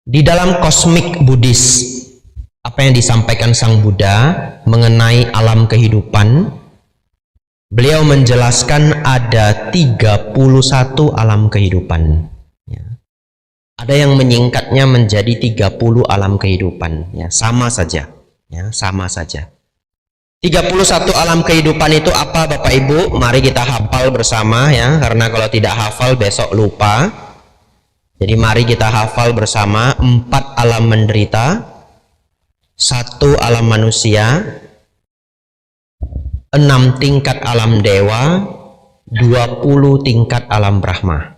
Di dalam kosmik Buddhis, apa yang disampaikan Sang Buddha mengenai alam kehidupan, beliau menjelaskan ada 31 alam kehidupan. Ada yang menyingkatnya menjadi 30 alam kehidupan. Sama saja. 31 alam kehidupan itu apa, Bapak Ibu? Mari kita hafal bersama ya, karena kalau tidak hafal besok lupa. Jadi mari kita hafal bersama: 4 alam menderita, 1 alam manusia, 6 tingkat alam dewa, 20 tingkat alam Brahma.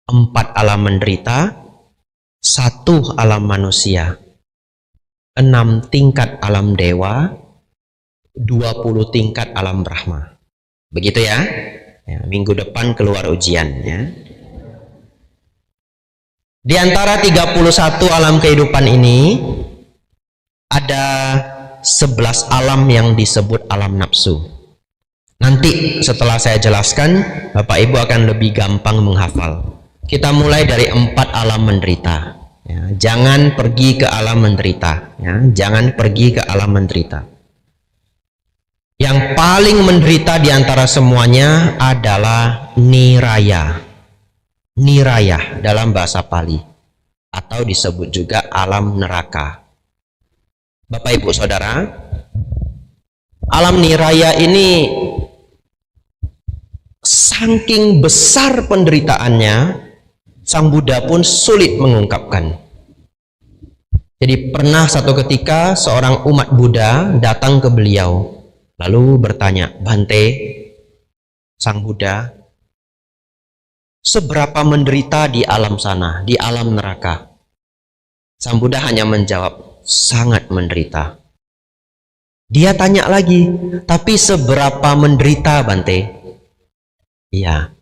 4 alam menderita, 1 alam manusia, 6 tingkat alam dewa, 20 tingkat alam Brahma. Begitu ya? Minggu depan keluar ujian ya. Di antara 31 alam kehidupan ini ada 11 alam yang disebut alam nafsu. Nanti setelah saya jelaskan, Bapak Ibu akan lebih gampang menghafal. Kita mulai dari 4 alam menderita. Jangan pergi ke alam menderita. Jangan pergi ke alam menderita. Yang paling menderita di antara semuanya adalah niraya. Niraya dalam bahasa Pali, atau disebut juga alam neraka. Bapak Ibu Saudara, alam niraya ini saking besar penderitaannya, Sang Buddha pun sulit mengungkapkan. Jadi pernah satu ketika seorang umat Buddha datang ke beliau, lalu bertanya, "Bante, Sang Buddha, seberapa menderita di alam sana, di alam neraka?" Sang Buddha hanya menjawab, "Sangat menderita." Dia tanya lagi, "Tapi seberapa menderita, Bante?" "Iya,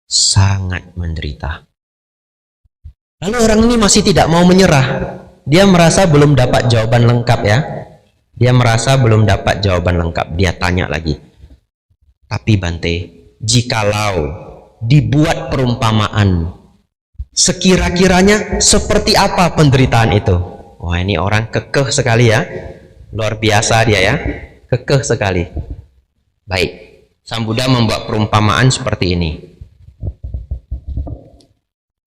sangat menderita." Lalu orang ini masih tidak mau menyerah. Dia merasa belum dapat jawaban lengkap ya. Dia merasa belum dapat jawaban lengkap. Dia tanya lagi, "Tapi Bante, jikalau dibuat perumpamaan, sekira-kiranya seperti apa penderitaan itu?" Wah, ini orang kekeh sekali ya. Luar biasa dia ya. Kekeh sekali. Baik, Sang Buddha membuat perumpamaan seperti ini.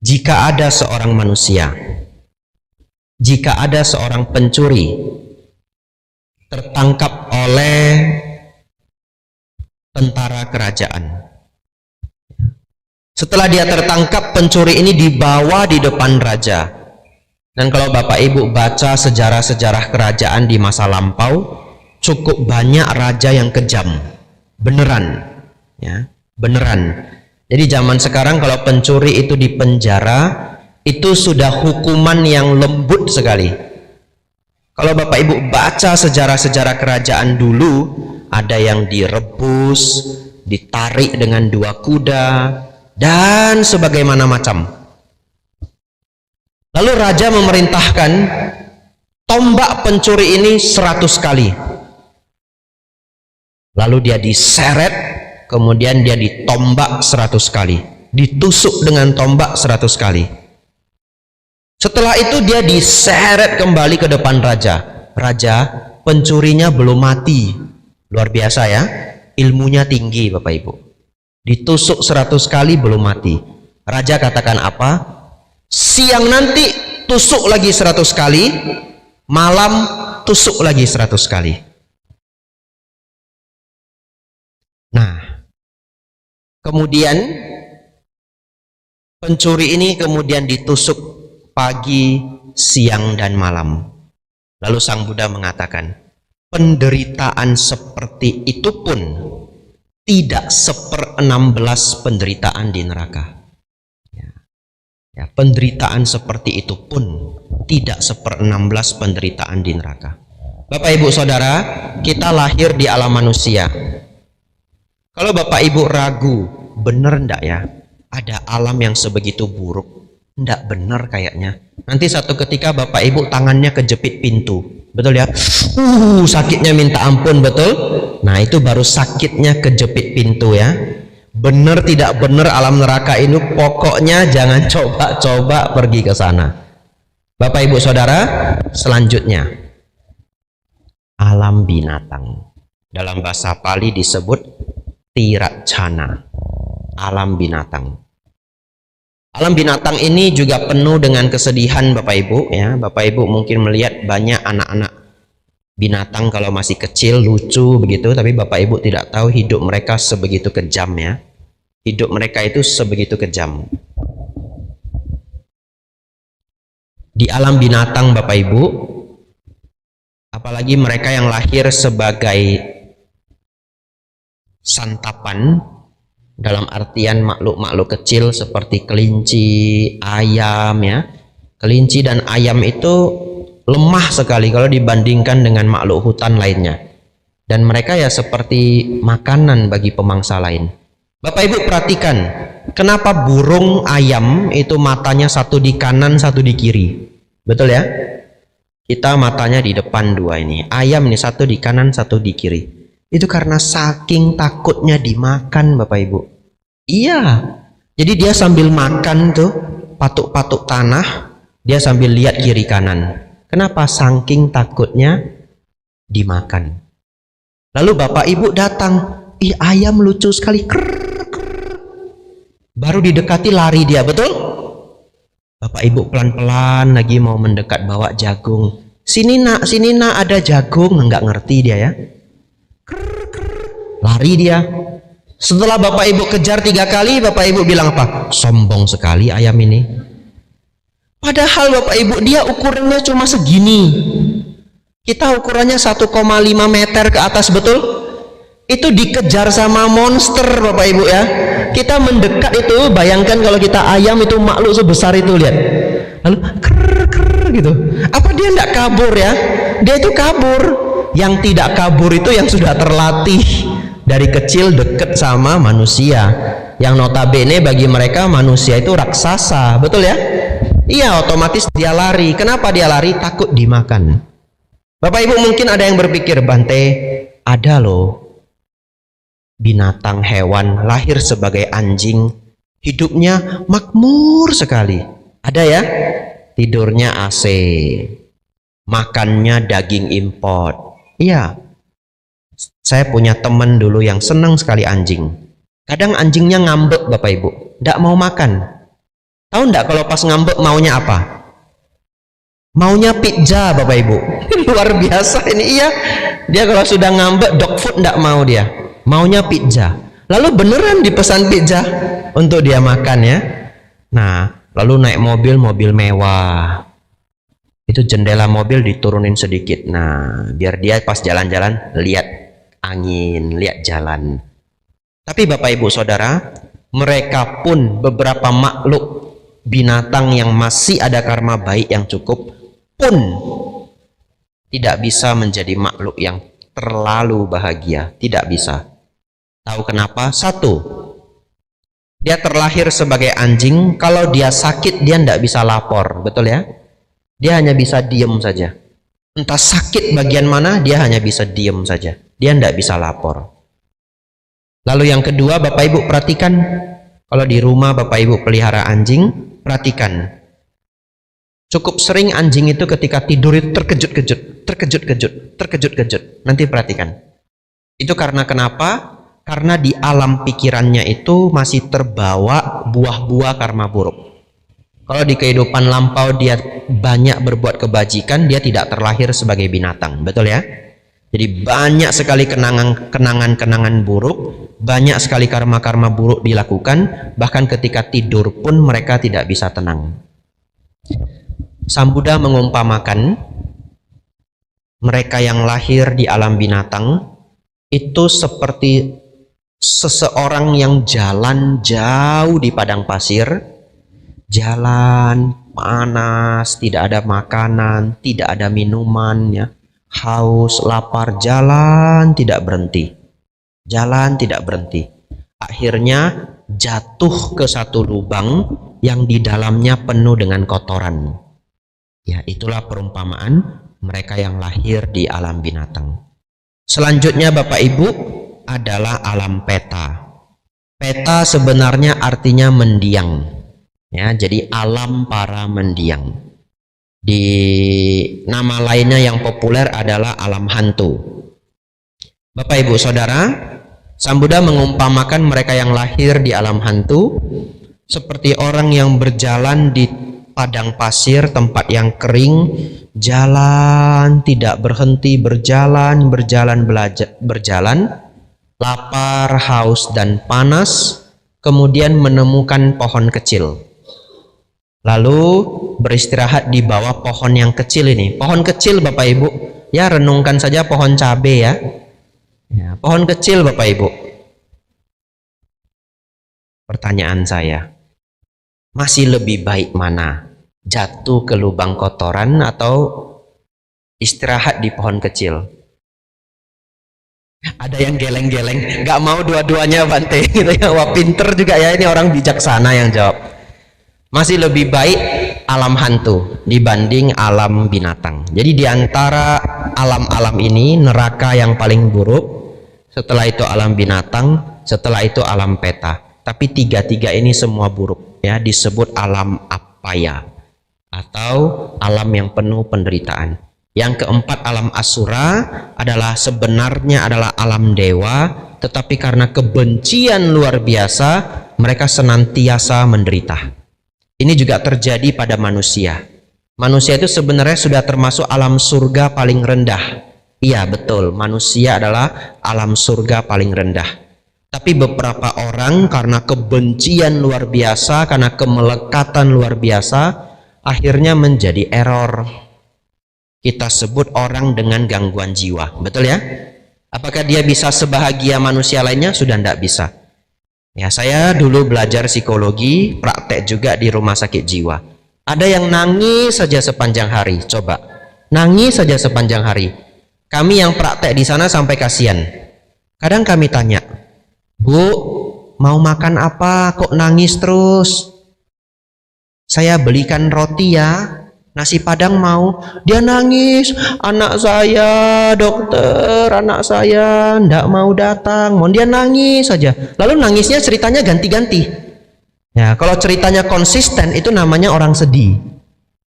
Jika ada seorang manusia, jika ada seorang pencuri tertangkap oleh tentara kerajaan. Setelah dia tertangkap, pencuri ini dibawa di depan raja. Dan kalau Bapak Ibu baca sejarah-sejarah kerajaan di masa lampau, cukup banyak raja yang kejam. Beneran. Ya, beneran. Jadi zaman sekarang kalau pencuri itu dipenjara, itu sudah hukuman yang lembut sekali. Kalau Bapak Ibu baca sejarah-sejarah kerajaan dulu, ada yang direbus, ditarik dengan 2 kuda, dan sebagaimana macam. Lalu raja memerintahkan tombak pencuri ini 100 kali. Lalu dia diseret, kemudian dia ditombak 100 kali, ditusuk dengan tombak 100 kali. Setelah itu dia diseret kembali ke depan raja. Raja, pencurinya belum mati. Luar biasa ya, ilmunya tinggi Bapak Ibu. Ditusuk 100 kali belum mati. Raja katakan apa? Siang nanti tusuk lagi 100 kali, malam tusuk lagi 100 kali. Nah, kemudian pencuri ini kemudian ditusuk pagi, siang, dan malam. Lalu Sang Buddha mengatakan, penderitaan seperti itu pun tidak 1/16 penderitaan di neraka. Ya, penderitaan seperti itu pun tidak 1/16 penderitaan di neraka. Bapak Ibu Saudara, kita lahir di alam manusia. Kalau Bapak Ibu ragu, bener ndak ya ada alam yang sebegitu buruk? Ndak bener kayaknya. Nanti satu ketika Bapak Ibu tangannya kejepit pintu, betul ya? Sakitnya minta ampun, betul? Nah, itu baru sakitnya kejepit pintu ya. Bener tidak bener alam neraka ini, pokoknya jangan coba-coba pergi ke sana. Bapak Ibu Saudara, selanjutnya alam binatang. Dalam bahasa Pali disebut tiracana, alam binatang. Alam binatang ini juga penuh dengan kesedihan Bapak Ibu ya. Bapak Ibu mungkin melihat banyak anak-anak binatang kalau masih kecil lucu begitu, tapi Bapak Ibu tidak tahu hidup mereka sebegitu kejam ya. Hidup mereka itu sebegitu kejam. Di alam binatang Bapak Ibu, apalagi mereka yang lahir sebagai santapan, dalam artian makhluk-makhluk kecil seperti kelinci, ayam ya. Kelinci dan ayam itu lemah sekali kalau dibandingkan dengan makhluk hutan lainnya. Dan mereka ya seperti makanan bagi pemangsa lain. Bapak Ibu perhatikan, kenapa burung ayam itu matanya satu di kanan, satu di kiri? Betul ya? Kita matanya di depan dua ini. Ayam ini satu di kanan, satu di kiri. Itu karena saking takutnya dimakan Bapak Ibu. Iya. Jadi dia sambil makan tuh, patuk-patuk tanah, dia sambil lihat kiri kanan. Kenapa? Saking takutnya dimakan. Lalu Bapak Ibu datang, ih ayam lucu sekali, krrr, krrr. Baru didekati lari dia, betul? Bapak Ibu pelan-pelan lagi mau mendekat bawa jagung. Sini nak, ada jagung. Nggak ngerti dia ya. Krrr, krrr. Lari dia. Setelah Bapak Ibu kejar 3 kali, Bapak Ibu bilang apa? Sombong sekali ayam ini. Padahal Bapak Ibu dia ukurannya cuma segini. Kita ukurannya 1,5 meter ke atas, betul? Itu dikejar sama monster Bapak Ibu ya. Kita mendekat itu, bayangkan kalau kita ayam itu makhluk sebesar itu, lihat. Lalu krrr, krrr gitu. Apa dia enggak kabur ya? Dia itu kabur. Yang tidak kabur itu yang sudah terlatih dari kecil dekat sama manusia. Yang notabene bagi mereka manusia itu raksasa, betul ya? Iya, otomatis dia lari. Kenapa dia lari? Takut dimakan. Bapak Ibu mungkin ada yang berpikir, Bante, ada loh binatang hewan lahir sebagai anjing, hidupnya makmur sekali. Ada ya? Tidurnya AC, makannya daging import. Iya, saya punya teman dulu yang senang sekali anjing. Kadang anjingnya ngambek Bapak Ibu, tidak mau makan. Tahu enggak kalau pas ngambek maunya apa? Maunya pizza Bapak Ibu. Luar biasa ini. Iya, dia kalau sudah ngambek dog food enggak mau dia. Maunya pizza. Lalu beneran dipesan pizza untuk dia makan ya. Nah, lalu naik mobil mewah. Itu jendela mobil diturunin sedikit. Nah, biar dia pas jalan-jalan lihat angin, lihat jalan. Tapi Bapak Ibu Saudara, mereka pun beberapa makhluk binatang yang masih ada karma baik yang cukup pun tidak bisa menjadi makhluk yang terlalu bahagia. Tidak bisa. Tahu kenapa? Satu, dia terlahir sebagai anjing. Kalau dia sakit dia tidak bisa lapor, betul ya? Dia hanya bisa diem saja. Entah sakit bagian mana, dia hanya bisa diem saja. Dia tidak bisa lapor. Lalu yang kedua, Bapak Ibu perhatikan, kalau di rumah Bapak Ibu pelihara anjing, perhatikan. Cukup sering anjing itu ketika tidur itu terkejut-kejut. Nanti perhatikan. Itu karena kenapa? Karena di alam pikirannya itu masih terbawa buah-buah karma buruk. Kalau di kehidupan lampau dia banyak berbuat kebajikan, dia tidak terlahir sebagai binatang, betul ya? Jadi banyak sekali kenangan-kenangan buruk, banyak sekali karma-karma buruk dilakukan, bahkan ketika tidur pun mereka tidak bisa tenang. Sang Buddha mengumpamakan mereka yang lahir di alam binatang itu seperti seseorang yang jalan jauh di padang pasir, jalan panas, tidak ada makanan, tidak ada minuman ya. Haus, lapar, jalan tidak berhenti. Jalan tidak berhenti. Akhirnya jatuh ke satu lubang yang di dalamnya penuh dengan kotoran. Ya, itulah perumpamaan mereka yang lahir di alam binatang. Selanjutnya Bapak Ibu adalah alam peta. Peta sebenarnya artinya mendiang. Ya, jadi alam para mendiang. Di nama lainnya yang populer adalah alam hantu. Bapak Ibu Saudara, Sang Buddha mengumpamakan mereka yang lahir di alam hantu seperti orang yang berjalan di padang pasir, tempat yang kering, jalan tidak berhenti, berjalan, lapar, haus dan panas, kemudian menemukan pohon kecil. Lalu beristirahat di bawah pohon yang kecil ini. Pohon kecil Bapak Ibu, ya renungkan saja pohon cabai ya. Ya, pohon kecil Bapak Ibu. Pertanyaan saya, masih lebih baik mana? Jatuh ke lubang kotoran atau istirahat di pohon kecil? Ada yang geleng-geleng, nggak mau dua-duanya Bante. Gitu ya. Wah pinter juga ya, ini orang bijaksana yang jawab. Masih lebih baik alam hantu dibanding alam binatang. Jadi di antara alam-alam ini, neraka yang paling buruk, setelah itu alam binatang, setelah itu alam peta. Tapi tiga-tiga ini semua buruk ya, disebut alam apaya atau alam yang penuh penderitaan. Yang keempat alam asura adalah sebenarnya adalah alam dewa, tetapi karena kebencian luar biasa mereka senantiasa menderita. Ini juga terjadi pada manusia. Manusia itu sebenarnya sudah termasuk alam surga paling rendah. Iya betul, manusia adalah alam surga paling rendah. Tapi beberapa orang karena kebencian luar biasa, karena kemelekatan luar biasa, akhirnya menjadi error. Kita sebut orang dengan gangguan jiwa, betul ya? Apakah dia bisa sebahagia manusia lainnya? Sudah tidak bisa. Ya, saya dulu belajar psikologi, praktek juga di rumah sakit jiwa. Ada yang nangis saja sepanjang hari, coba. Nangis saja sepanjang hari. Kami yang praktek di sana sampai kasihan. Kadang kami tanya, Bu, mau makan apa? Kok nangis terus? Saya belikan roti ya, nasi padang mau. Dia nangis, anak saya dokter, anak saya ndak mau datang. Mau dia nangis saja. Lalu nangisnya ceritanya ganti-ganti. Ya, kalau ceritanya konsisten itu namanya orang sedih.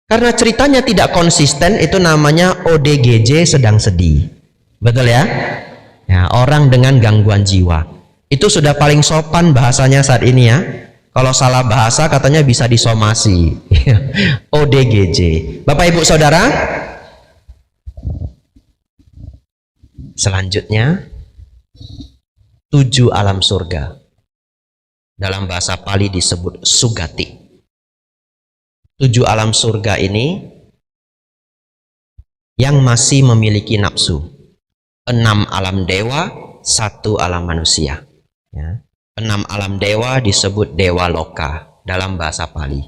Karena ceritanya tidak konsisten itu namanya ODGJ sedang sedih. Betul ya? Ya, orang dengan gangguan jiwa. Itu sudah paling sopan bahasanya saat ini ya. Kalau salah bahasa katanya bisa disomasi. ODGJ. Bapak Ibu Saudara, selanjutnya 7 alam surga. Dalam bahasa Pali disebut sugati. 7 alam surga ini yang masih memiliki nafsu. 6 alam dewa, 1 alam manusia. Ya. 6 alam dewa disebut dewa loka dalam bahasa Pali,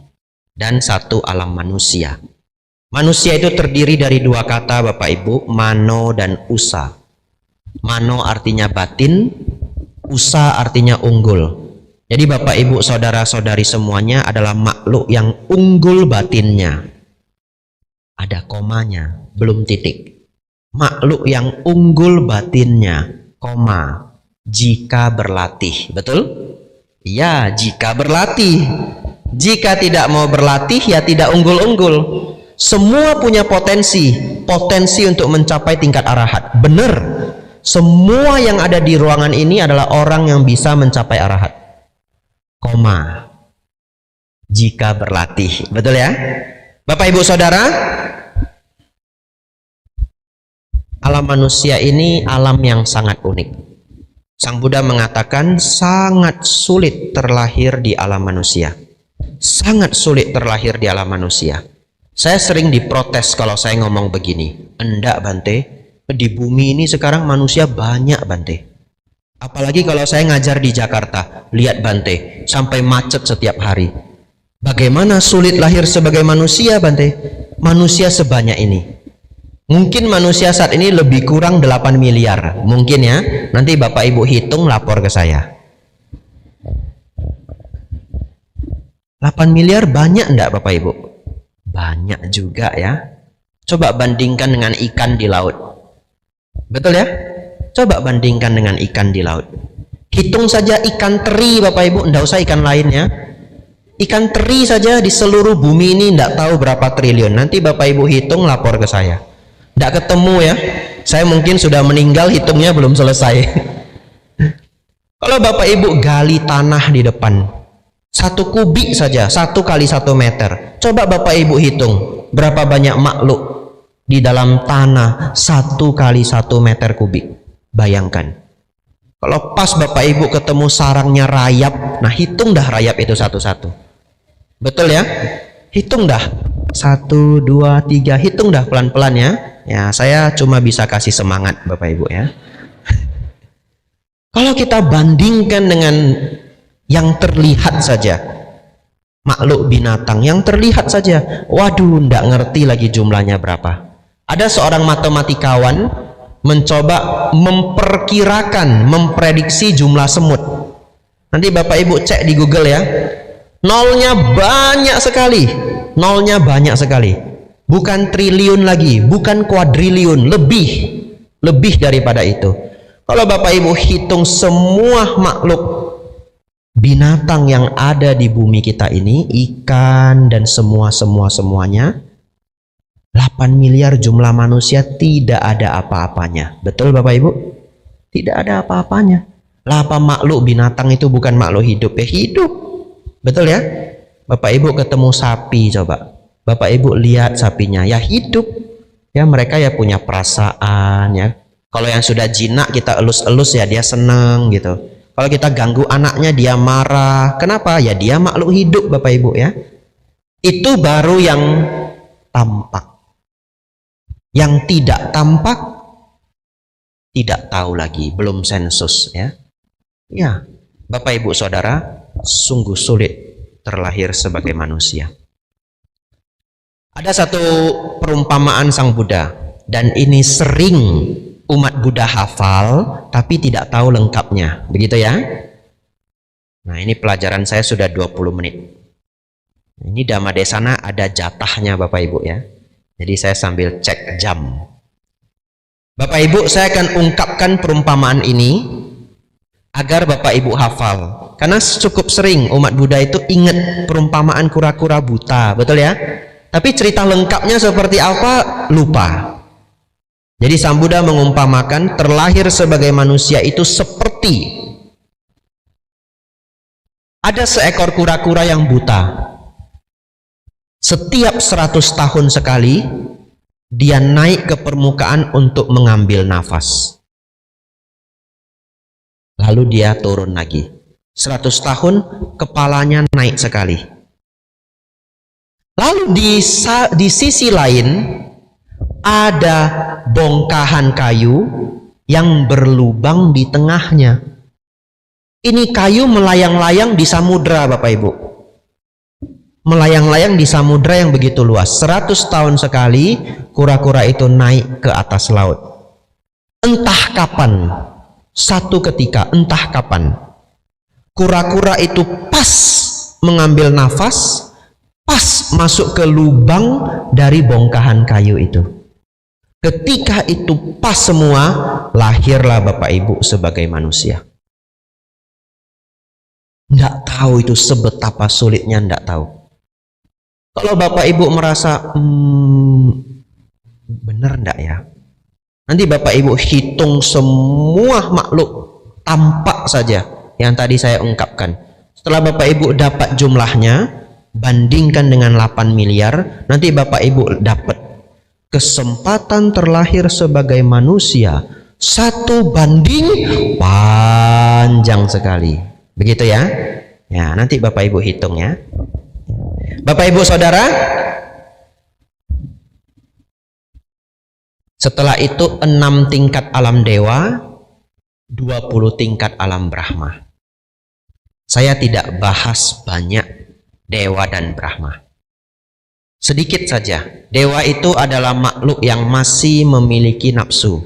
dan 1 alam manusia. Manusia itu terdiri dari 2 kata Bapak Ibu, mano dan usa. Mano artinya batin, usa artinya unggul. Jadi Bapak Ibu saudara-saudari semuanya adalah makhluk yang unggul batinnya. Ada komanya, belum titik. Makhluk yang unggul batinnya, koma, jika berlatih. Betul? Iya, jika berlatih. Jika tidak mau berlatih ya tidak unggul-unggul. Semua punya potensi untuk mencapai tingkat arahat. Benar. Semua yang ada di ruangan ini adalah orang yang bisa mencapai arahat. Koma, jika berlatih. Betul ya? Bapak Ibu Saudara, alam manusia ini alam yang sangat unik. Sang Buddha mengatakan sangat sulit terlahir di alam manusia. Sangat sulit terlahir di alam manusia. Saya sering diprotes kalau saya ngomong begini. Enggak Bante, di bumi ini sekarang manusia banyak Bante. Apalagi kalau saya ngajar di Jakarta. Lihat Bante, sampai macet setiap hari. Bagaimana sulit lahir sebagai manusia Bante? Manusia sebanyak ini. Mungkin manusia saat ini lebih kurang 8 miliar. Mungkin ya. Nanti Bapak Ibu hitung lapor ke saya. 8 miliar banyak enggak Bapak Ibu? Banyak juga ya. Coba bandingkan dengan ikan di laut. Betul ya? Coba bandingkan dengan ikan di laut. Hitung saja ikan teri Bapak Ibu, enggak usah ikan lain ya. Ikan teri saja di seluruh bumi ini tidak tahu berapa triliun. Nanti Bapak Ibu hitung, lapor ke saya. Tidak ketemu ya. Saya mungkin sudah meninggal, hitungnya belum selesai. Kalau Bapak Ibu gali tanah di depan, 1 kubik saja, 1 kali 1 meter. Coba Bapak Ibu hitung, berapa banyak makhluk di dalam tanah 1 kali 1 meter kubik. Bayangkan. Kalau pas Bapak Ibu ketemu sarangnya rayap, nah hitung dah rayap itu satu-satu. Betul ya? Hitung dah. 1, 2, 3, hitung dah pelan-pelan ya. Ya, saya cuma bisa kasih semangat Bapak Ibu ya. Kalau kita bandingkan dengan yang terlihat saja, makhluk binatang yang terlihat saja, waduh, ndak ngerti lagi jumlahnya berapa. Ada seorang matematikawan mencoba memperkirakan, memprediksi jumlah semut. Nanti Bapak Ibu cek di Google ya. Nolnya banyak sekali. Nolnya banyak sekali. Bukan triliun lagi, bukan kuadriliun, lebih daripada itu. Kalau Bapak Ibu hitung semua makhluk binatang yang ada di bumi kita ini, ikan dan semuanya, 8 miliar jumlah manusia, tidak ada apa-apanya. Betul Bapak Ibu? Tidak ada apa-apanya. Lah, apa makhluk binatang itu bukan makhluk hidup? Ya hidup. Betul ya? Bapak Ibu ketemu sapi, coba Bapak Ibu lihat sapinya, ya hidup ya, mereka ya punya perasaan ya. Kalau yang sudah jinak kita elus-elus ya dia seneng gitu. Kalau kita ganggu anaknya dia marah. Kenapa? Ya dia makhluk hidup Bapak Ibu ya. Itu baru yang tampak. Yang tidak tampak tidak tahu lagi, belum sensus ya. Ya, Bapak Ibu Saudara, sungguh sulit terlahir sebagai manusia. Ada satu perumpamaan Sang Buddha, dan ini sering umat Buddha hafal tapi tidak tahu lengkapnya, begitu ya. Nah, ini pelajaran saya sudah 20 menit. Ini Dhammadesana ada jatahnya Bapak Ibu ya. Jadi saya sambil cek jam. Bapak Ibu, saya akan ungkapkan perumpamaan ini agar Bapak Ibu hafal. Karena cukup sering umat Buddha itu ingat perumpamaan kura-kura buta, betul ya? Tapi cerita lengkapnya seperti apa, lupa. Jadi Sang Buddha mengumpamakan terlahir sebagai manusia itu seperti ada seekor kura-kura yang buta. Setiap 100 tahun sekali dia naik ke permukaan untuk mengambil nafas. Lalu dia turun lagi. 100 tahun kepalanya naik sekali. Lalu di sisi lain ada bongkahan kayu yang berlubang di tengahnya. Ini kayu melayang-layang di samudra Bapak Ibu. Melayang-layang di samudra yang begitu luas. 100 tahun sekali kura-kura itu naik ke atas laut. Entah kapan, satu ketika, entah kapan, kura-kura itu pas mengambil nafas, pas masuk ke lubang dari bongkahan kayu itu. Ketika itu pas semua, lahirlah Bapak Ibu sebagai manusia. Nggak tahu itu sebetapa sulitnya, nggak tahu. Kalau Bapak Ibu merasa benar nggak ya? Nanti Bapak Ibu hitung semua makhluk tampak saja yang tadi saya ungkapkan. Setelah Bapak Ibu dapat jumlahnya, bandingkan dengan 8 miliar, nanti Bapak Ibu dapat kesempatan terlahir sebagai manusia 1 banding panjang sekali. Begitu ya? Ya, nanti Bapak Ibu hitung ya. Bapak Ibu Saudara, setelah itu 6 tingkat alam dewa, 20 tingkat alam Brahma. Saya tidak bahas banyak dewa dan Brahma. Sedikit saja. Dewa itu adalah makhluk yang masih memiliki nafsu.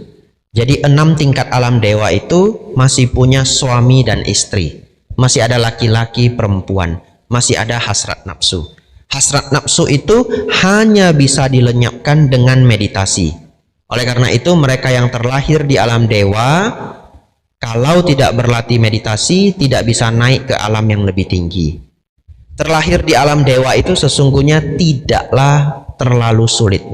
Jadi 6 tingkat alam dewa itu masih punya suami dan istri. Masih ada laki-laki, perempuan. Masih ada hasrat nafsu. Hasrat nafsu itu hanya bisa dilenyapkan dengan meditasi. Oleh karena itu mereka yang terlahir di alam dewa, kalau tidak berlatih meditasi, tidak bisa naik ke alam yang lebih tinggi. Terlahir di alam dewa itu sesungguhnya tidaklah terlalu sulit.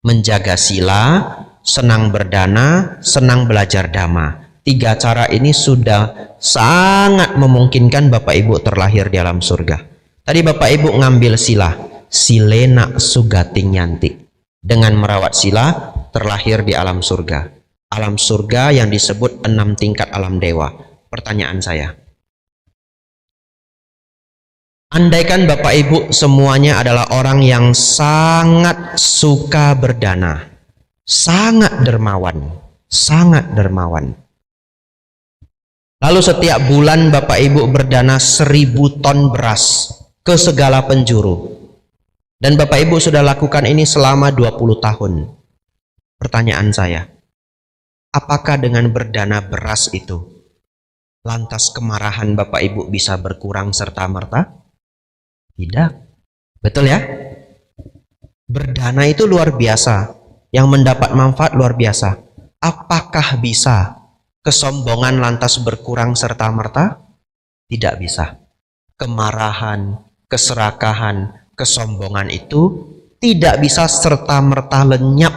Menjaga sila, senang berdana, senang belajar dhamma. 3 cara ini sudah sangat memungkinkan Bapak Ibu terlahir di alam surga. Tadi Bapak Ibu ngambil sila, silena sugating yanti. Dengan merawat sila, terlahir di alam surga. Alam surga yang disebut 6 tingkat alam dewa. Pertanyaan saya, andaikan Bapak Ibu semuanya adalah orang yang sangat suka berdana, sangat dermawan, lalu setiap bulan Bapak Ibu berdana 1000 ton beras ke segala penjuru, dan Bapak Ibu sudah lakukan ini selama 20 tahun. Pertanyaan saya, apakah dengan berdana beras itu lantas kemarahan Bapak Ibu bisa berkurang serta-merta? Tidak. Betul ya? Berdana itu luar biasa, yang mendapat manfaat luar biasa. Apakah bisa kesombongan lantas berkurang serta-merta? Tidak bisa. Kemarahan, keserakahan, kesombongan itu tidak bisa serta-merta lenyap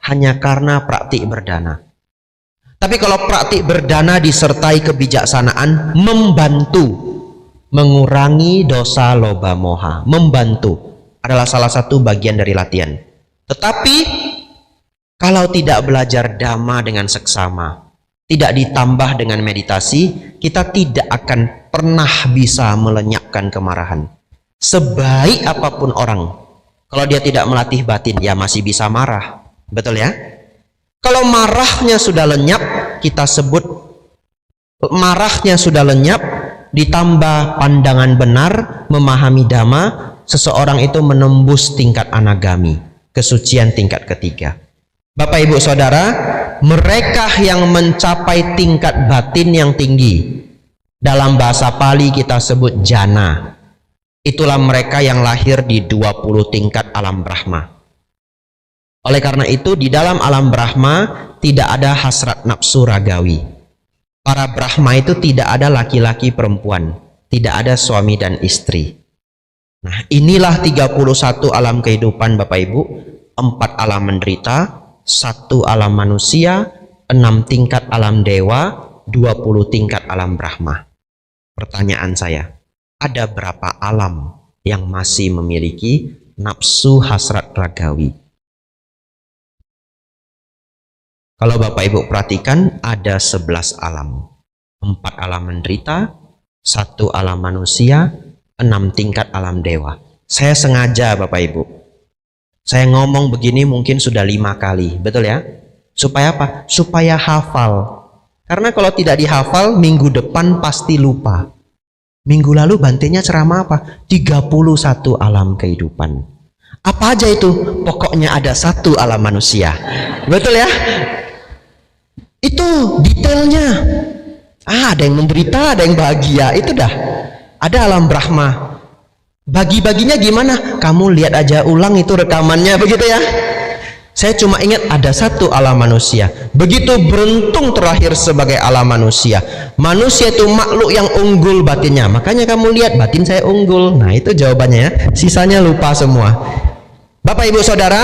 hanya karena praktik berdana. Tapi kalau praktik berdana disertai kebijaksanaan, membantu mengurangi dosa loba moha, membantu adalah salah satu bagian dari latihan. Tetapi kalau tidak belajar dhamma dengan seksama, tidak ditambah dengan meditasi, kita tidak akan pernah bisa melenyapkan kemarahan. Sebaik apapun orang, kalau dia tidak melatih batin, ya masih bisa marah. Betul ya? Kalau marahnya sudah lenyap, kita sebut marahnya sudah lenyap, ditambah pandangan benar, memahami dhamma, seseorang itu menembus tingkat anagami, kesucian tingkat ketiga. Bapak Ibu Saudara, mereka yang mencapai tingkat batin yang tinggi, dalam bahasa Pali kita sebut jana, itulah mereka yang lahir di 20 tingkat alam Brahma. Oleh karena itu di dalam alam Brahma tidak ada hasrat nafsu ragawi. Para Brahma itu tidak ada laki-laki perempuan, tidak ada suami dan istri. Nah, inilah 31 alam kehidupan Bapak Ibu, 4 alam menderita, 1 alam manusia, 6 tingkat alam dewa, 20 tingkat alam Brahma. Pertanyaan saya, ada berapa alam yang masih memiliki nafsu hasrat ragawi? Kalau Bapak Ibu perhatikan, ada 11 alam. 4 alam menderita, 1 alam manusia, 6 tingkat alam dewa. Saya sengaja Bapak Ibu, saya ngomong begini mungkin sudah 5 kali, betul ya? Supaya apa? Supaya hafal. Karena kalau tidak dihafal, minggu depan pasti lupa. Minggu lalu Bantenya ceramah apa? 31 alam kehidupan. Apa aja itu? Pokoknya ada 1 alam manusia. Betul ya? Itu detailnya. Ada yang menderita, ada yang bahagia. Itu dah. Ada alam Brahma. Bagi-baginya gimana? Kamu lihat aja ulang itu rekamannya, begitu ya. Saya cuma ingat ada 1 alam manusia. Begitu beruntung terlahir sebagai alam manusia. Manusia itu makhluk yang unggul batinnya. Makanya kamu lihat batin saya unggul. Nah, itu jawabannya ya. Sisanya lupa semua. Bapak Ibu Saudara,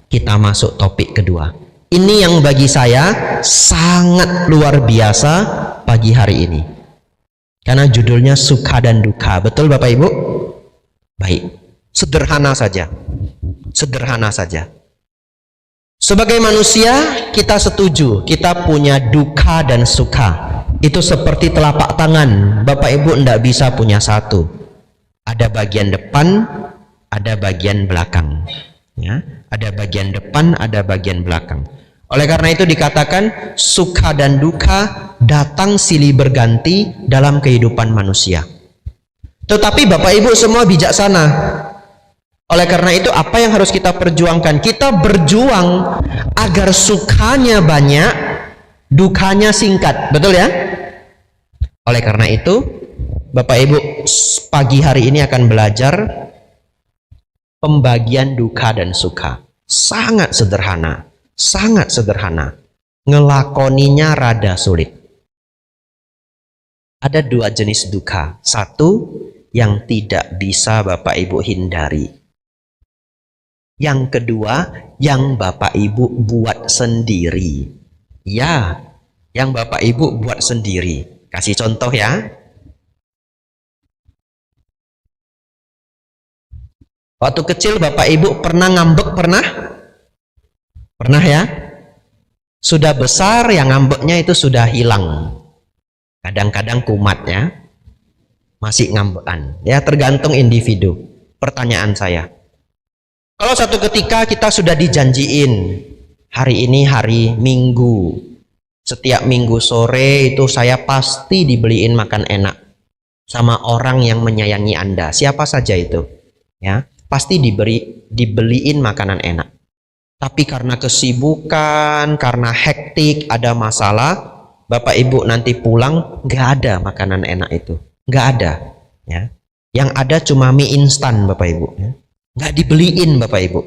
kita masuk topik kedua. Ini yang bagi saya sangat luar biasa pagi hari ini. Karena judulnya Sukha dan Dukkha. Betul Bapak Ibu? Baik. Sederhana saja. Sederhana saja. Sebagai manusia, kita setuju. Kita punya dukkha dan sukha. Itu seperti telapak tangan. Bapak Ibu tidak bisa punya satu. Ada bagian depan, ada bagian belakang. Ya, ada bagian depan, ada bagian belakang. Oleh karena itu dikatakan sukha dan dukkha datang silih berganti dalam kehidupan manusia. Tetapi Bapak Ibu semua bijaksana. Oleh karena itu apa yang harus kita perjuangkan? Kita berjuang agar sukhanya banyak, dukkanya singkat. Betul ya? Oleh karena itu Bapak Ibu pagi hari ini akan belajar pembagian dukkha dan sukha. Sangat sederhana. Sangat sederhana. Ngelakoninya rada sulit. Ada 2 jenis dukkha. 1, yang tidak bisa Bapak Ibu hindari. Yang kedua, yang Bapak Ibu buat sendiri. Ya, yang Bapak Ibu buat sendiri. Kasih contoh ya. Waktu kecil Bapak Ibu pernah ngambek, pernah? Pernah ya? Sudah besar yang ngambeknya itu sudah hilang. Kadang-kadang kumatnya masih ngambekan. Ya, tergantung individu. Pertanyaan saya, kalau satu ketika kita sudah dijanjiin, hari ini hari Minggu, setiap Minggu sore itu saya pasti dibeliin makan enak sama orang yang menyayangi Anda, siapa saja itu, ya, pasti dibeliin makanan enak. Tapi karena kesibukan, karena hektik, ada masalah, Bapak Ibu nanti pulang nggak ada makanan enak itu, nggak ada, ya. Yang ada cuma mie instan, Bapak Ibu, ya. Nggak dibeliin, Bapak Ibu.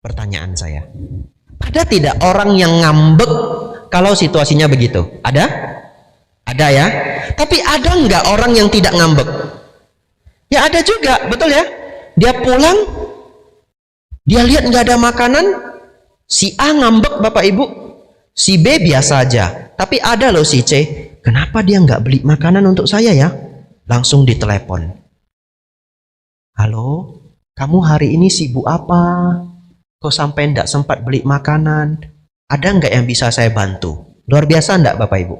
Pertanyaan saya, ada tidak orang yang ngambek kalau situasinya begitu? Ada? Ada ya. Tapi ada nggak orang yang tidak ngambek? Ya ada juga, betul ya. Dia pulang, dia lihat nggak ada makanan, si A ngambek, Bapak Ibu, si B biasa aja. Tapi ada loh si C, kenapa dia nggak beli makanan untuk saya ya? Langsung ditelepon. Halo, kamu hari ini sibuk apa? Kok sampai nggak sempat beli makanan? Ada nggak yang bisa saya bantu? Luar biasa nggak Bapak Ibu?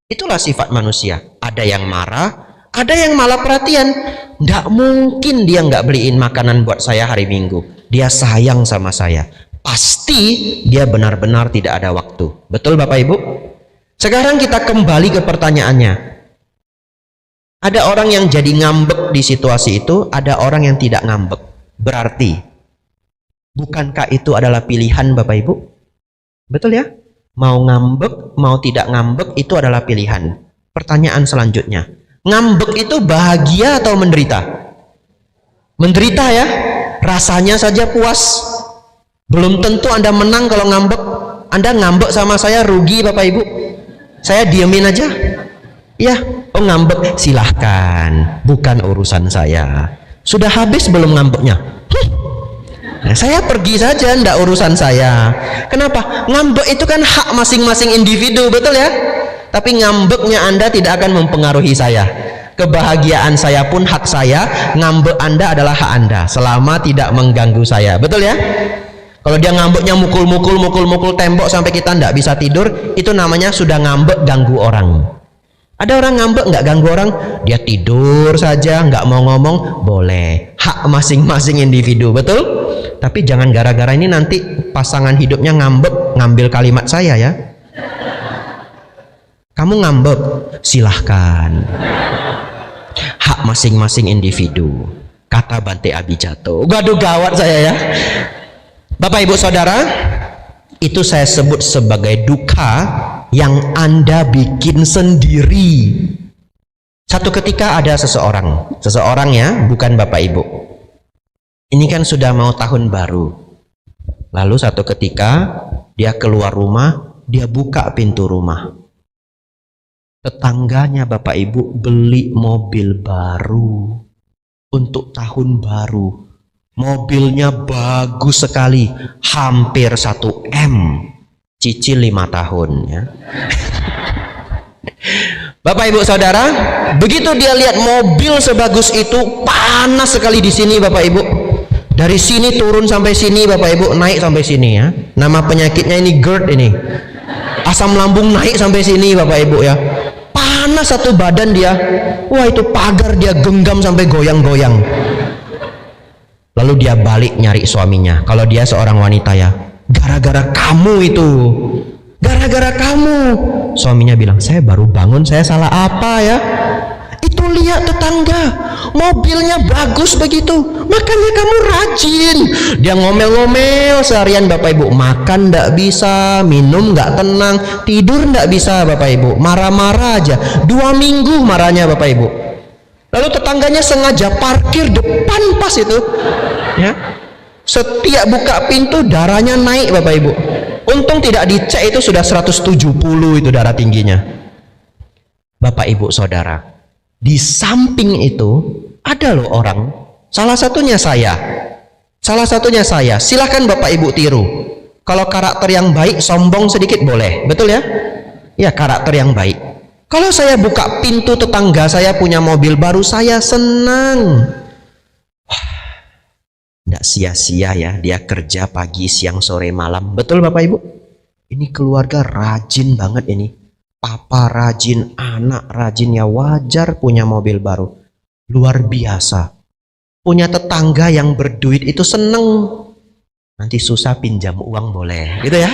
Itulah sifat manusia. Ada yang marah, ada yang malah perhatian. Nggak mungkin dia nggak beliin makanan buat saya hari Minggu. Dia sayang sama saya. Pasti dia benar-benar tidak ada waktu. Betul Bapak Ibu? Sekarang kita kembali ke pertanyaannya. Ada orang yang jadi ngambek di situasi itu, ada orang yang tidak ngambek. Berarti, bukankah itu adalah pilihan Bapak Ibu? Betul ya? Mau ngambek, mau tidak ngambek, itu adalah pilihan. Pertanyaan selanjutnya, ngambek itu bahagia atau menderita? Menderita ya? Rasanya saja puas. Belum tentu Anda menang kalau ngambek. Anda ngambek sama saya rugi Bapak Ibu. Saya diemin aja. Ya, oh ngambek, silahkan, bukan urusan saya. Sudah habis belum ngambeknya? Nah, saya pergi saja, ndak urusan saya. Kenapa? Ngambek itu kan hak masing-masing individu, betul ya? Tapi ngambeknya Anda tidak akan mempengaruhi saya. Kebahagiaan saya pun hak saya, ngambek Anda adalah hak Anda, selama tidak mengganggu saya, betul ya? Kalau dia ngambeknya mukul tembok sampai kita ndak bisa tidur, itu namanya sudah ngambek ganggu orang. Ada orang ngambek nggak ganggu orang, dia tidur saja, nggak mau ngomong, boleh. Hak masing-masing individu, betul? Tapi jangan gara-gara ini nanti pasangan hidupnya ngambek, ngambil kalimat saya ya. Kamu ngambek, silahkan. Hak masing-masing individu. Kata Bante Abijato. Waduh gawat saya ya. Bapak Ibu Saudara, itu saya sebut sebagai duka yang Anda bikin sendiri. Satu ketika ada seseorang ya, bukan Bapak Ibu. Ini kan sudah mau tahun baru. Lalu satu ketika dia keluar rumah, dia buka pintu rumah. Tetangganya Bapak Ibu beli mobil baru untuk tahun baru. Mobilnya bagus sekali, hampir 1 M. Cicil 5 tahun ya. Bapak Ibu Saudara, begitu dia lihat mobil sebagus itu, panas sekali di sini Bapak Ibu. Dari sini turun sampai sini Bapak Ibu, naik sampai sini ya. Nama penyakitnya ini GERD ini. Asam lambung naik sampai sini Bapak Ibu ya. Panas satu badan dia. Wah, itu pagar dia genggam sampai goyang-goyang. Lalu dia balik nyari suaminya. Kalau dia seorang wanita ya, gara-gara kamu itu, gara-gara kamu. Suaminya bilang, saya baru bangun, saya salah apa ya? Itu lihat tetangga, mobilnya bagus begitu, makanya kamu rajin. Dia ngomel-ngomel seharian Bapak Ibu, makan ndak bisa, minum nggak tenang, tidur ndak bisa Bapak Ibu, marah-marah aja. 2 minggu marahnya Bapak Ibu. Lalu tetangganya sengaja parkir depan pas itu ya. Setiap buka pintu darahnya naik Bapak Ibu. Untung tidak dicek, itu sudah 170 itu darah tingginya. Bapak Ibu Saudara, di samping itu Ada loh orang, salah satunya saya. Silakan Bapak Ibu tiru. Kalau karakter yang baik, sombong sedikit boleh, betul ya? Ya, karakter yang baik. Kalau saya buka pintu tetangga saya punya mobil baru, saya senang. Tidak sia-sia ya, dia kerja pagi, siang, sore, malam. Betul Bapak Ibu? Ini keluarga rajin banget ini. Papa rajin, anak rajin, ya wajar punya mobil baru. Luar biasa. Punya tetangga yang berduit itu seneng. Nanti susah pinjam uang boleh, gitu ya.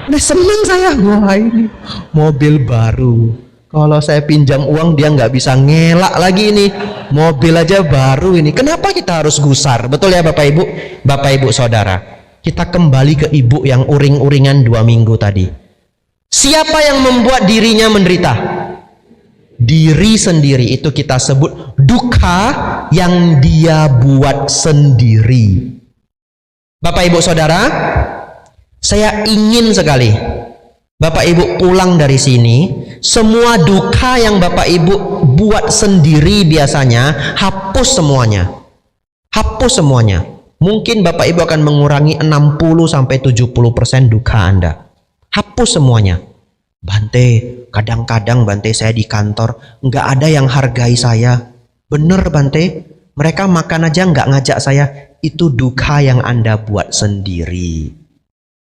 Nah, seneng saya, wah ini mobil baru. Kalau saya pinjam uang dia nggak bisa ngelak lagi ini. Mobil aja baru ini. Kenapa kita harus gusar? Betul ya Bapak Ibu? Bapak Ibu Saudara. Kita kembali ke ibu yang uring-uringan 2 minggu tadi. Siapa yang membuat dirinya menderita? Diri sendiri, itu kita sebut duka yang dia buat sendiri. Bapak Ibu Saudara, saya ingin sekali Bapak Ibu pulang dari sini, semua duka yang Bapak Ibu buat sendiri biasanya, hapus semuanya. Hapus semuanya. Mungkin Bapak Ibu akan mengurangi 60-70% duka Anda. Hapus semuanya. Bante, kadang-kadang Bante saya di kantor nggak ada yang hargai saya. Bener Bante, mereka makan aja nggak ngajak saya. Itu duka yang Anda buat sendiri.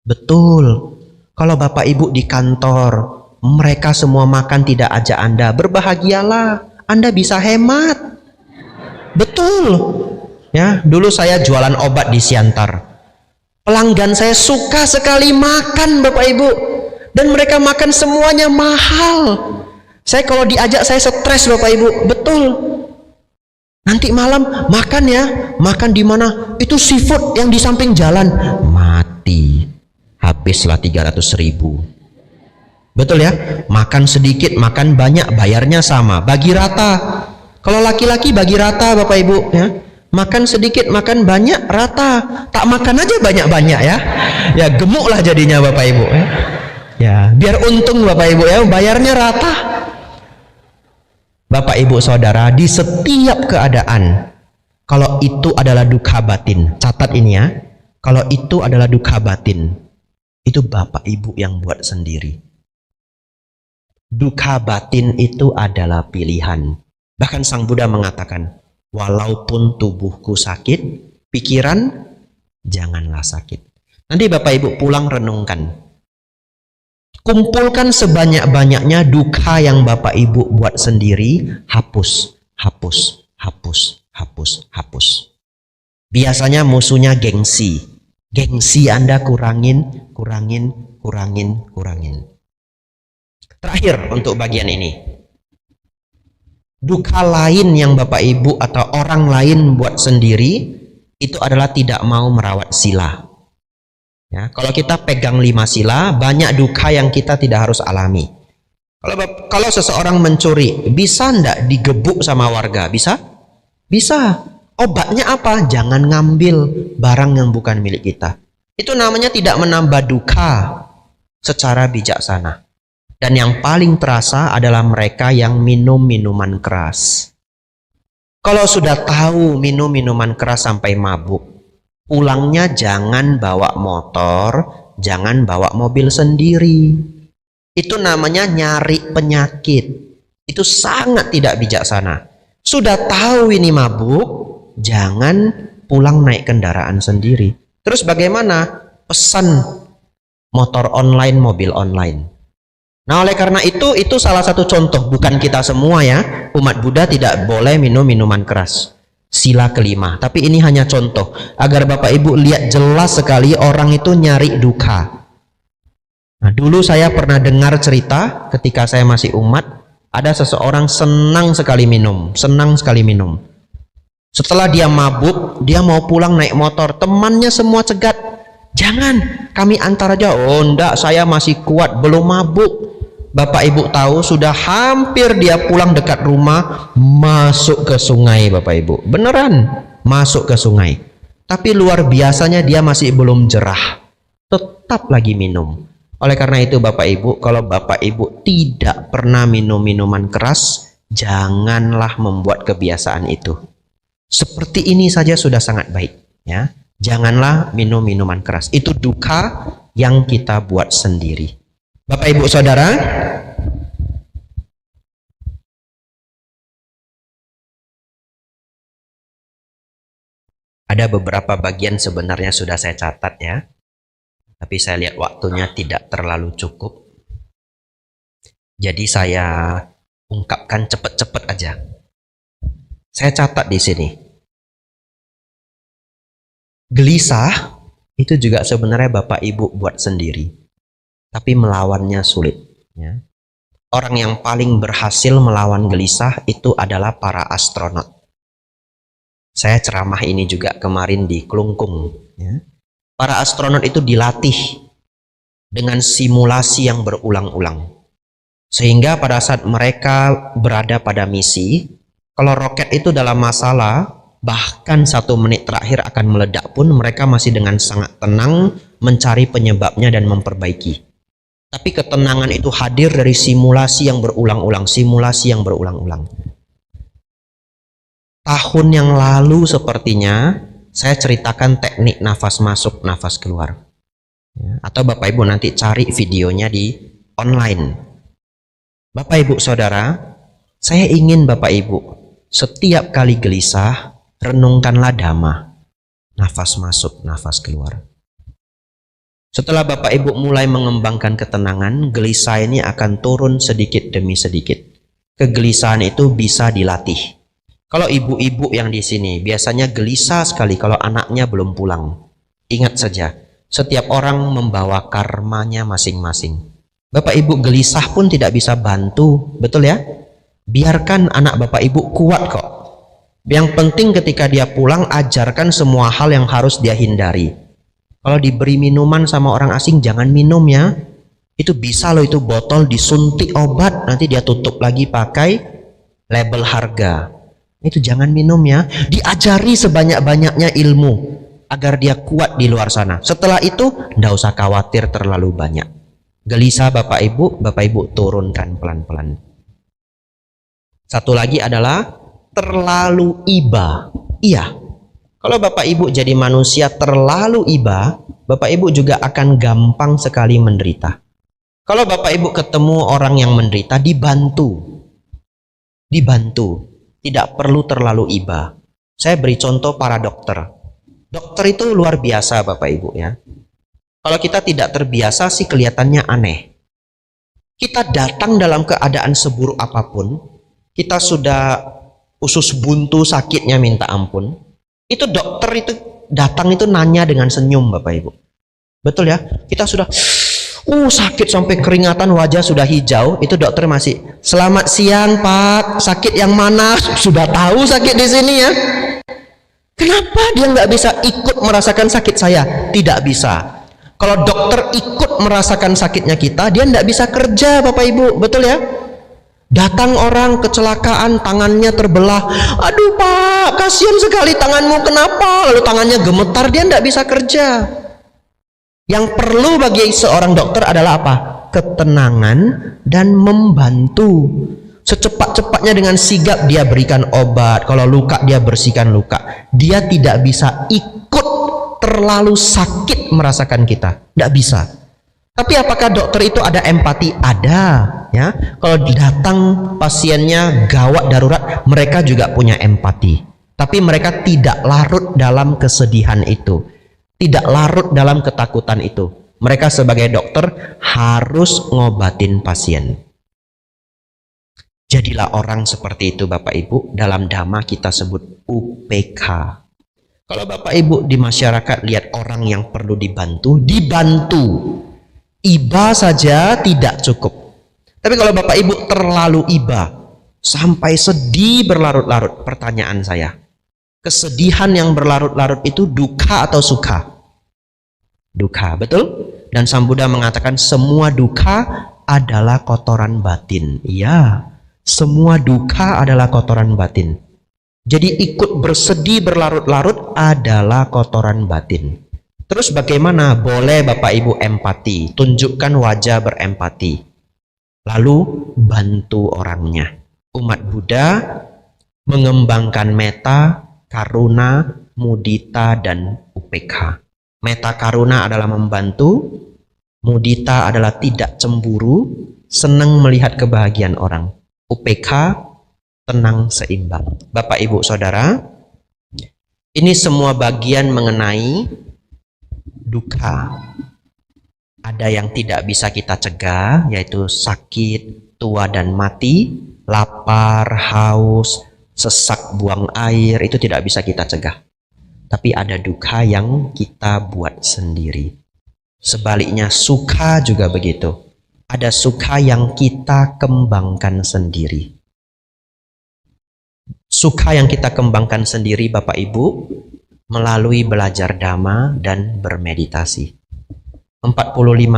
Betul. Kalau Bapak Ibu di kantor, mereka semua makan tidak ajak Anda, berbahagialah. Anda bisa hemat. Betul. Ya, dulu saya jualan obat di Siantar. Pelanggan saya suka sekali makan Bapak Ibu. Dan mereka makan semuanya mahal. Saya kalau diajak saya stres Bapak Ibu. Betul. Nanti malam makan ya. Makan di mana? Itu seafood yang di samping jalan. Mati. Habislah 300.000. Betul ya? Makan sedikit, makan banyak, bayarnya sama. Bagi rata. Kalau laki-laki bagi rata Bapak Ibu ya. Makan sedikit, makan banyak, rata. Tak makan aja banyak-banyak ya. Ya gemuklah jadinya Bapak Ibu ya. Ya, biar untung Bapak Ibu ya, bayarnya rata. Bapak Ibu Saudara, di setiap keadaan, kalau itu adalah duka batin, catat ini ya. Kalau itu adalah duka batin, itu Bapak Ibu yang buat sendiri. Duka batin itu adalah pilihan. Bahkan Sang Buddha mengatakan, walaupun tubuhku sakit, pikiran janganlah sakit. Nanti Bapak Ibu pulang renungkan. Kumpulkan sebanyak-banyaknya duka yang Bapak Ibu buat sendiri, hapus, hapus, hapus, hapus, hapus. Biasanya musuhnya gengsi. Gengsi Anda kurangin, kurangin, kurangin, kurangin. Terakhir untuk bagian ini. Duka lain yang Bapak Ibu atau orang lain buat sendiri, itu adalah tidak mau merawat sila. Ya, kalau kita pegang 5 sila, banyak duka yang kita tidak harus alami. Kalau seseorang mencuri, bisa enggak digebuk sama warga? Bisa? Bisa. Obatnya apa? Jangan ngambil barang yang bukan milik kita. Itu namanya tidak menambah duka secara bijaksana. Dan yang paling terasa adalah mereka yang minum minuman keras. Kalau sudah tahu minum minuman keras sampai mabuk, pulangnya jangan bawa motor, jangan bawa mobil sendiri. Itu namanya nyari penyakit. Itu sangat tidak bijaksana. Sudah tahu ini mabuk, jangan pulang naik kendaraan sendiri. Terus bagaimana? Pesan motor online, mobil online. Nah, oleh karena itu salah satu contoh, bukan kita semua ya. Umat Buddha tidak boleh minum minuman keras. Sila kelima, tapi ini hanya contoh agar Bapak Ibu lihat jelas sekali orang itu nyari duka. Nah, dulu saya pernah dengar cerita ketika saya masih umat, ada seseorang senang sekali minum. Setelah dia mabuk, dia mau pulang naik motor, temannya semua cegat. Jangan, kami antar aja. Oh enggak, saya masih kuat, belum mabuk. Bapak Ibu tahu sudah hampir dia pulang dekat rumah, masuk ke sungai Bapak Ibu. Beneran masuk ke sungai. Tapi luar biasanya dia masih belum jerah. Tetap lagi minum. Oleh karena itu Bapak Ibu, kalau Bapak Ibu tidak pernah minum minuman keras, janganlah membuat kebiasaan itu. Seperti ini saja sudah sangat baik, ya. Janganlah minum minuman keras. Itu duka yang kita buat sendiri. Bapak Ibu Saudara, ada beberapa bagian sebenarnya sudah saya catat ya. Tapi saya lihat waktunya tidak terlalu cukup. Jadi saya ungkapkan cepat-cepat aja. Saya catat di sini. Gelisah itu juga sebenarnya Bapak Ibu buat sendiri. Tapi melawannya sulit. Ya. Orang yang paling berhasil melawan gelisah itu adalah para astronot. Saya ceramah ini juga kemarin di Klungkung. Ya. Para astronot itu dilatih dengan simulasi yang berulang-ulang. Sehingga pada saat mereka berada pada misi, kalau roket itu dalam masalah, bahkan 1 menit terakhir akan meledak pun, mereka masih dengan sangat tenang mencari penyebabnya dan memperbaiki. Tapi ketenangan itu hadir dari simulasi yang berulang-ulang, simulasi yang berulang-ulang. Tahun yang lalu sepertinya, saya ceritakan teknik nafas masuk, nafas keluar. Ya, atau Bapak Ibu nanti cari videonya di online. Bapak Ibu Saudara, saya ingin Bapak Ibu setiap kali gelisah, renungkanlah dhamma. Nafas masuk, nafas keluar. Setelah Bapak Ibu mulai mengembangkan ketenangan, gelisah ini akan turun sedikit demi sedikit. Kegelisahan itu bisa dilatih. Kalau ibu-ibu yang di sini biasanya gelisah sekali kalau anaknya belum pulang. Ingat saja, setiap orang membawa karmanya masing-masing. Bapak Ibu gelisah pun tidak bisa bantu, betul ya? Biarkan anak Bapak Ibu kuat kok. Yang penting ketika dia pulang, ajarkan semua hal yang harus dia hindari. Kalau diberi minuman sama orang asing, jangan minum ya. Itu bisa loh, itu botol disuntik obat, nanti dia tutup lagi pakai label harga. Itu jangan minum ya. Diajari sebanyak-banyaknya ilmu agar dia kuat di luar sana. Setelah itu, tidak usah khawatir terlalu banyak. Gelisah Bapak Ibu turunkan pelan-pelan. Satu lagi adalah terlalu iba. Iya, kalau Bapak Ibu jadi manusia terlalu iba, Bapak Ibu juga akan gampang sekali menderita. Kalau Bapak Ibu ketemu orang yang menderita, dibantu. Tidak perlu terlalu iba. Saya beri contoh para dokter. Dokter itu luar biasa Bapak Ibu ya. Kalau kita tidak terbiasa sih kelihatannya aneh. Kita datang dalam keadaan seburuk apapun, kita sudah usus buntu sakitnya minta ampun, itu dokter itu datang itu nanya dengan senyum Bapak Ibu. Betul ya? Kita sudah sakit sampai keringatan, wajah sudah hijau, itu dokter masih, "Selamat siang Pak, sakit yang mana?" Sudah tahu sakit di sini ya. Kenapa dia nggak bisa ikut merasakan sakit saya? Tidak bisa. Kalau dokter ikut merasakan sakitnya kita, dia tidak bisa kerja Bapak Ibu, betul ya? Datang orang kecelakaan, tangannya terbelah, "Aduh Pak, kasihan sekali tanganmu, kenapa?" Lalu tangannya gemetar, dia tidak bisa kerja. Yang perlu bagi seorang dokter adalah apa? Ketenangan dan membantu. Secepat-cepatnya dengan sigap dia berikan obat, kalau luka dia bersihkan luka. Dia tidak bisa ikut terlalu sakit merasakan kita, tidak bisa. Tapi apakah dokter itu ada empati? Ada ya. Kalau datang pasiennya gawat darurat, mereka juga punya empati. Tapi mereka tidak larut dalam kesedihan itu, tidak larut dalam ketakutan itu. Mereka sebagai dokter harus ngobatin pasien. Jadilah orang seperti itu Bapak Ibu. Dalam dhamma kita sebut UPK. Kalau Bapak Ibu di masyarakat lihat orang yang perlu dibantu, dibantu. Iba saja tidak cukup. Tapi kalau Bapak Ibu terlalu iba, sampai sedih berlarut-larut, pertanyaan saya, kesedihan yang berlarut-larut itu duka atau suka? Duka, betul? Dan Sang Buddha mengatakan semua duka adalah kotoran batin. Iya, semua duka adalah kotoran batin. Jadi ikut bersedih berlarut-larut adalah kotoran batin. Terus bagaimana? Boleh Bapak Ibu empati, tunjukkan wajah berempati. Lalu bantu orangnya. Umat Buddha mengembangkan metta karuna, mudita, dan upekha. Meta karuna adalah membantu, mudita adalah tidak cemburu, senang melihat kebahagiaan orang. Upekha, tenang seimbang. Bapak, Ibu, Saudara, ini semua bagian mengenai duka. Ada yang tidak bisa kita cegah, yaitu sakit, tua dan mati, lapar, haus, sesak buang air, itu tidak bisa kita cegah. Tapi ada duka yang kita buat sendiri. Sebaliknya suka juga begitu. Ada suka yang kita kembangkan sendiri. Suka yang kita kembangkan sendiri, Bapak Ibu, melalui belajar dhamma dan bermeditasi. 45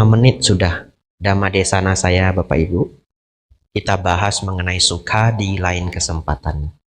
menit sudah dhamma desana saya, Bapak Ibu. Kita bahas mengenai suka di lain kesempatan.